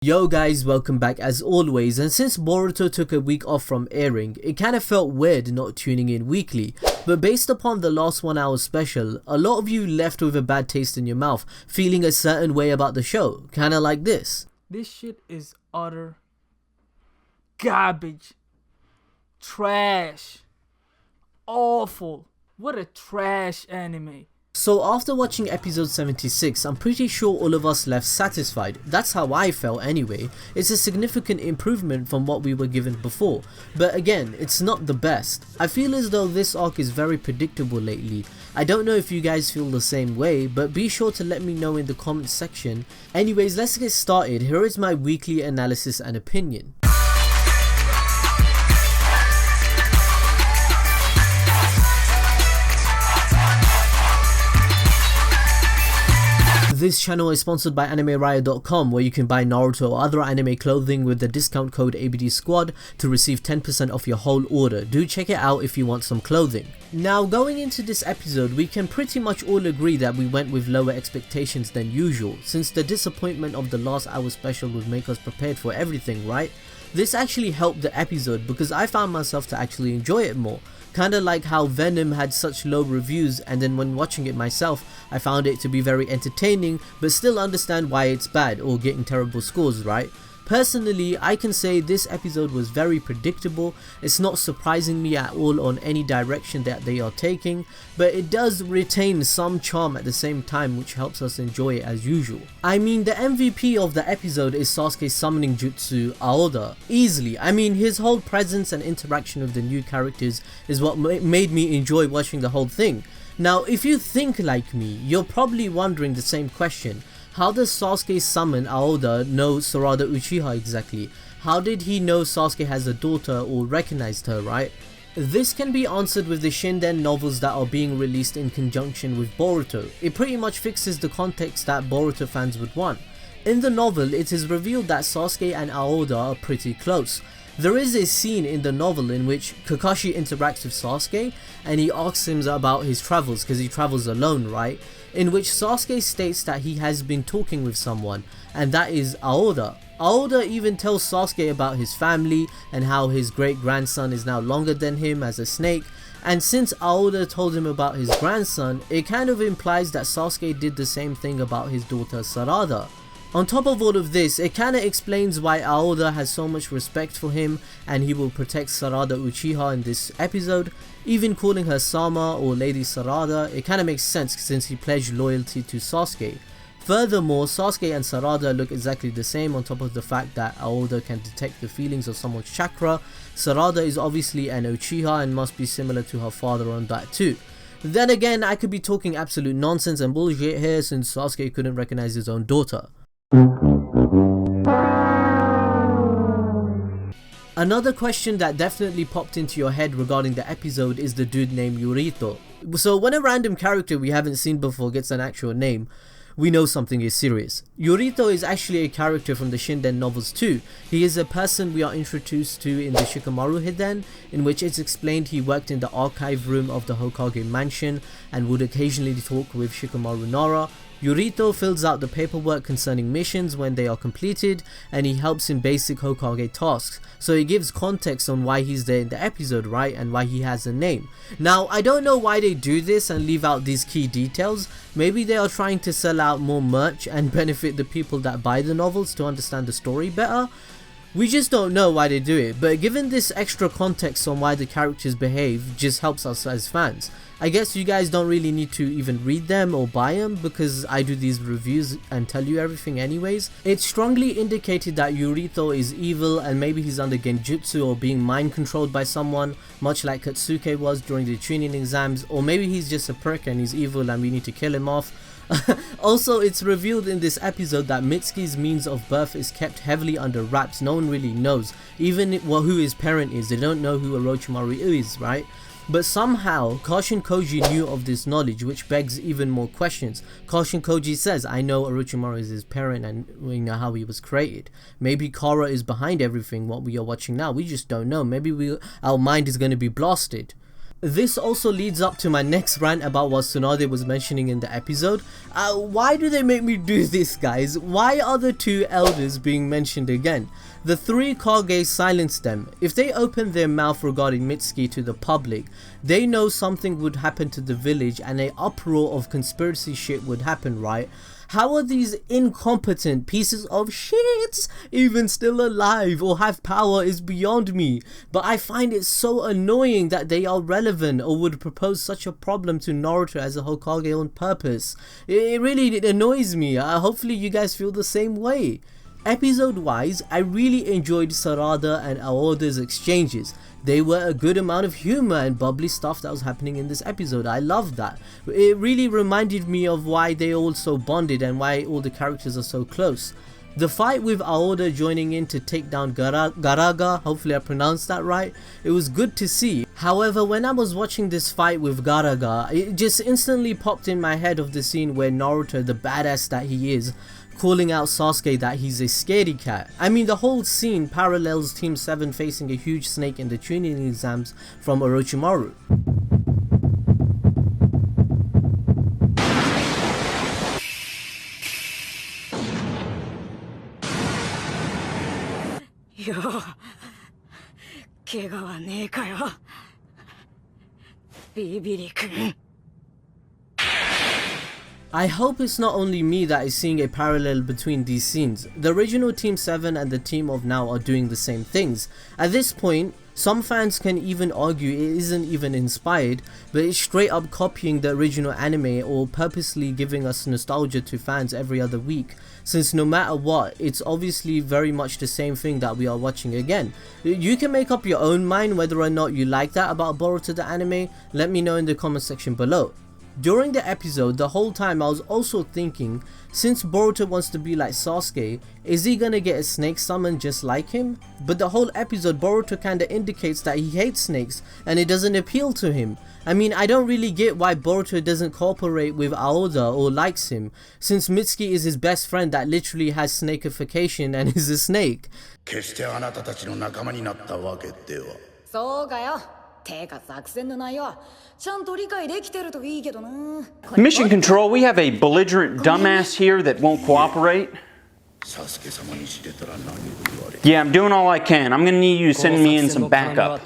Yo guys, welcome back as always, and since Boruto took a week off from airing, it kinda felt weird not tuning in weekly, but based upon the last 1 hour special, a lot of you left with a bad taste in your mouth, feeling a certain way about the show, kinda like this. This shit is utter garbage, trash, awful. What a trash anime. So after watching episode 76, I'm pretty sure all of us left satisfied. That's how I felt anyway. It's a significant improvement from what we were given before, but again, it's not the best. I feel as though this arc is very predictable lately. I don't know if you guys feel the same way, but be sure to let me know in the comments section. Anyways, let's get started. Here is my weekly analysis and opinion. This channel is sponsored by AnimeRiot.com, where you can buy Naruto or other anime clothing with the discount code ABDSquad to receive 10% off your whole order. Do check it out if you want some clothing. Now, going into this episode, we can pretty much all agree that we went with lower expectations than usual, since the disappointment of the last hour special would make us prepared for everything, right? This actually helped the episode because I found myself to actually enjoy it more. Kinda like how Venom had such low reviews, and then when watching it myself, I found it to be very entertaining but still understand why it's bad or getting terrible scores, right? Personally, I can say this episode was very predictable. It's not surprising me at all on any direction that they are taking, but it does retain some charm at the same time, which helps us enjoy it as usual. I mean, the MVP of the episode is Sasuke's summoning jutsu, Aoda. Easily. I mean, his whole presence and interaction with the new characters is what made me enjoy watching the whole thing. Now, if you think like me, you're probably wondering the same question. How does Sasuke summon Aoda know Sarada Uchiha exactly? How did he know Sasuke has a daughter or recognized her, right? This can be answered with the Shinden novels that are being released in conjunction with Boruto. It pretty much fixes the context that Boruto fans would want. In the novel, it is revealed that Sasuke and Aoda are pretty close. There is a scene in the novel in which Kakashi interacts with Sasuke and he asks him about his travels, because he travels alone, right? In which Sasuke states that he has been talking with someone, and that is Aoda. Aoda even tells Sasuke about his family and how his great-grandson is now longer than him as a snake, and since Aoda told him about his grandson, it kind of implies that Sasuke did the same thing about his daughter Sarada. On top of all of this, it kinda explains why Aoda has so much respect for him and he will protect Sarada Uchiha in this episode. Even calling her Sama or Lady Sarada, it kinda makes sense since he pledged loyalty to Sasuke. Furthermore, Sasuke and Sarada look exactly the same, on top of the fact that Aoda can detect the feelings of someone's chakra. Sarada is obviously an Uchiha and must be similar to her father on that too. Then again, I could be talking absolute nonsense and bullshit here since Sasuke couldn't recognize his own daughter. Another question that definitely popped into your head regarding the episode is the dude named Yurito. So when a random character we haven't seen before gets an actual name, we know something is serious. Yurito is actually a character from the Shinden novels too. He is a person we are introduced to in the Shikamaru Hiden, in which it's explained he worked in the archive room of the Hokage mansion and would occasionally talk with Shikamaru Nara. Yurito fills out the paperwork concerning missions when they are completed, and he helps in basic Hokage tasks, so it gives context on why he's there in the episode, right, and why he has a name. Now, I don't know why they do this and leave out these key details. Maybe they are trying to sell out more merch and benefit the people that buy the novels to understand the story better. We just don't know why they do it, but given this extra context on why the characters behave just helps us as fans. I guess you guys don't really need to even read them or buy them because I do these reviews and tell you everything anyways. It's strongly indicated that Yurito is evil and maybe he's under genjutsu or being mind controlled by someone, much like Katsuke was during the Chunin exams, or maybe he's just a prick and he's evil and we need to kill him off. Also, it's revealed in this episode that Mitsuki's means of birth is kept heavily under wraps. No one really knows, even who his parent is. They don't know who Orochimaru is, right? But somehow, Kashin Koji knew of this knowledge, which begs even more questions. Kashin Koji says, I know Orochimaru is his parent and we know how he was created. Maybe Kara is behind everything what we are watching now, we just don't know. Maybe our mind is going to be blasted. This also leads up to my next rant about what Tsunade was mentioning in the episode. Why do they make me do this, guys? Why are the two elders being mentioned again? The three Kage silenced them. If they opened their mouth regarding Mitsuki to the public, they know something would happen to the village and an uproar of conspiracy shit would happen, right? How are these incompetent pieces of shit even still alive or have power is beyond me. But I find it so annoying that they are relevant or would propose such a problem to Naruto as a Hokage on purpose. It really annoys me. Hopefully you guys feel the same way. Episode wise, I really enjoyed Sarada and Aoda's exchanges. They were a good amount of humor and bubbly stuff that was happening in this episode. I loved that. It really reminded me of why they all so bonded and why all the characters are so close. The fight with Aoda joining in to take down Garaga, hopefully I pronounced that right, it was good to see. However, when I was watching this fight with Garaga, it just instantly popped in my head of the scene where Naruto, the badass that he is, calling out Sasuke that he's a scaredy cat. I mean, the whole scene parallels Team 7 facing a huge snake in the tuning exams from Orochimaru. Yo, 怪我はねえかよ。ビビリ君。 I hope it's not only me that is seeing a parallel between these scenes. The original Team 7 and the team of now are doing the same things. At this point, some fans can even argue it isn't even inspired, but it's straight up copying the original anime or purposely giving us nostalgia to fans every other week, since no matter what, it's obviously very much the same thing that we are watching again. You can make up your own mind whether or not you like that about Boruto the anime. Let me know in the comment section below. During the episode, the whole time I was also thinking, since Boruto wants to be like Sasuke, is he gonna get a snake summon just like him? But the whole episode Boruto kinda indicates that he hates snakes and it doesn't appeal to him. I mean, I don't really get why Boruto doesn't cooperate with Aoda or likes him, since Mitsuki is his best friend that literally has snakeification and is a snake. 決してあなたたちの仲間になったわけでは。そうかよ。てか作戦の内容はちゃんと理解できてるといいけどな。Mission Control, we have a belligerent dumbass here that won't cooperate. サスケ様に知れたら何を言われ。 Yeah, I'm doing all I can. I'm gonna need you to send me in some backup.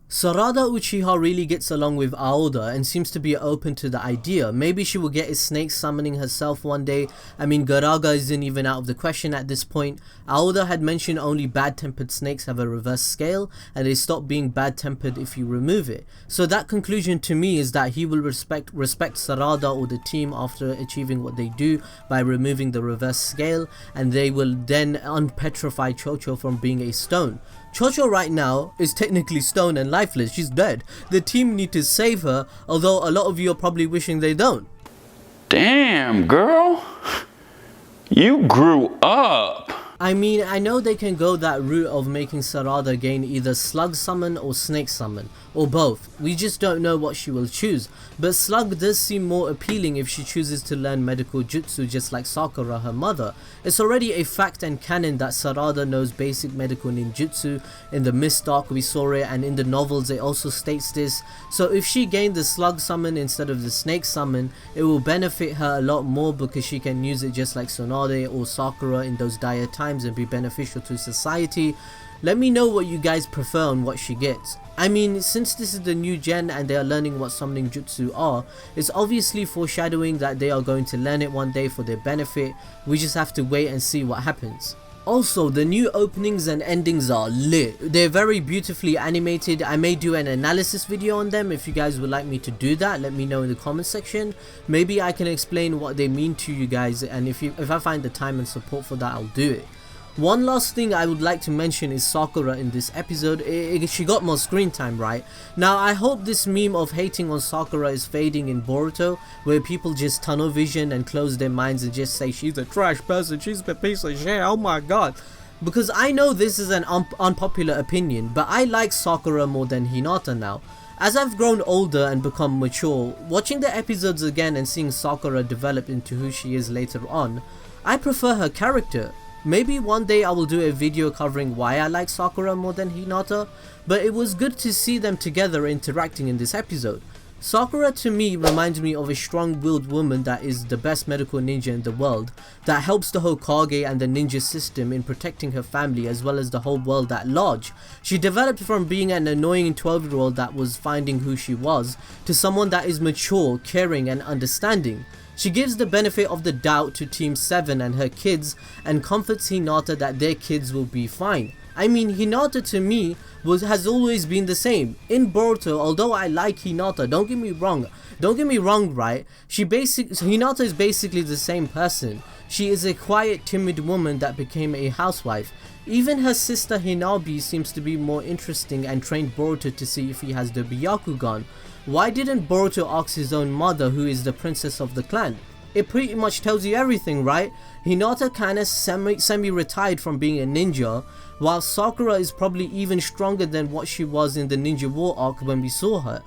Sarada Uchiha really gets along with Aoda and seems to be open to the idea. Maybe she will get a snake summoning herself one day. I mean, Garaga isn't even out of the question at this point. Aoda had mentioned only bad-tempered snakes have a reverse scale and they stop being bad-tempered if you remove it. So that conclusion to me is that he will respect Sarada or the team after achieving what they do by removing the reverse scale, and they will then unpetrify Cho-cho from being a stone. Cho-cho right now is technically stone and lifeless. She's dead. The team need to save her, although a lot of you are probably wishing they don't. Damn, girl. You grew up. I mean, I know they can go that route of making Sarada gain either Slug summon or Snake summon, or both. We just don't know what she will choose, but Slug does seem more appealing if she chooses to learn medical jutsu just like Sakura, her mother. It's already a fact and canon that Sarada knows basic medical ninjutsu. In the Mist arc we saw it, and in the novels it also states this. So if she gained the Slug summon instead of the Snake summon, it will benefit her a lot more because she can use it just like Tsunade or Sakura in those dire times and be beneficial to society. Let me know what you guys prefer on what she gets. I mean, since this is the new gen and they are learning what summoning jutsu are, it's obviously foreshadowing that they are going to learn it one day for their benefit. We just have to wait and see what happens. Also, the new openings and endings are lit. They're very beautifully animated. I may do an analysis video on them. If you guys would like me to do that, let me know in the comment section. Maybe I can explain what they mean to you guys, and if I find the time and support for that, I'll do it. One last thing I would like to mention is Sakura in this episode. She got more screen time, right? Now I hope this meme of hating on Sakura is fading in Boruto, where people just tunnel vision and close their minds and just say she's a trash person, she's a piece of shit, oh my god. Because I know this is an unpopular opinion, but I like Sakura more than Hinata now. As I've grown older and become mature, watching the episodes again and seeing Sakura develop into who she is later on, I prefer her character. Maybe one day I will do a video covering why I like Sakura more than Hinata, but it was good to see them together interacting in this episode. Sakura to me reminds me of a strong-willed woman that is the best medical ninja in the world, that helps the Hokage and the ninja system in protecting her family as well as the whole world at large. She developed from being an annoying 12-year-old that was finding who she was, to someone that is mature, caring and understanding. She gives the benefit of the doubt to Team 7 and her kids and comforts Hinata that their kids will be fine. I mean, Hinata to me has always been the same. In Boruto, although I like Hinata, don't get me wrong, right? Hinata is basically the same person. She is a quiet, timid woman that became a housewife. Even her sister Hinabi seems to be more interesting and trained Boruto to see if he has the Byakugan. Why didn't Boruto ask his own mother, who is the princess of the clan? It pretty much tells you everything, right? Hinata kinda semi-retired from being a ninja, while Sakura is probably even stronger than what she was in the Ninja War arc when we saw her.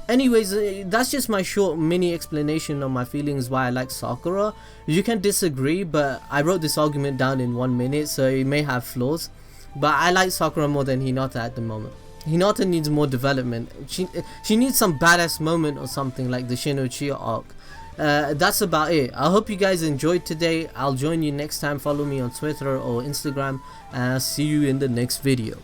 Anyways, that's just my short mini explanation on my feelings why I like Sakura. You can disagree, but I wrote this argument down in 1 minute, so it may have flaws. But I like Sakura more than Hinata at the moment. Hinata needs more development. She needs some badass moment or something like the Shin Uchiha arc. That's about it. I hope you guys enjoyed today. I'll join you next time. Follow me on Twitter or Instagram, and I'll see you in the next video.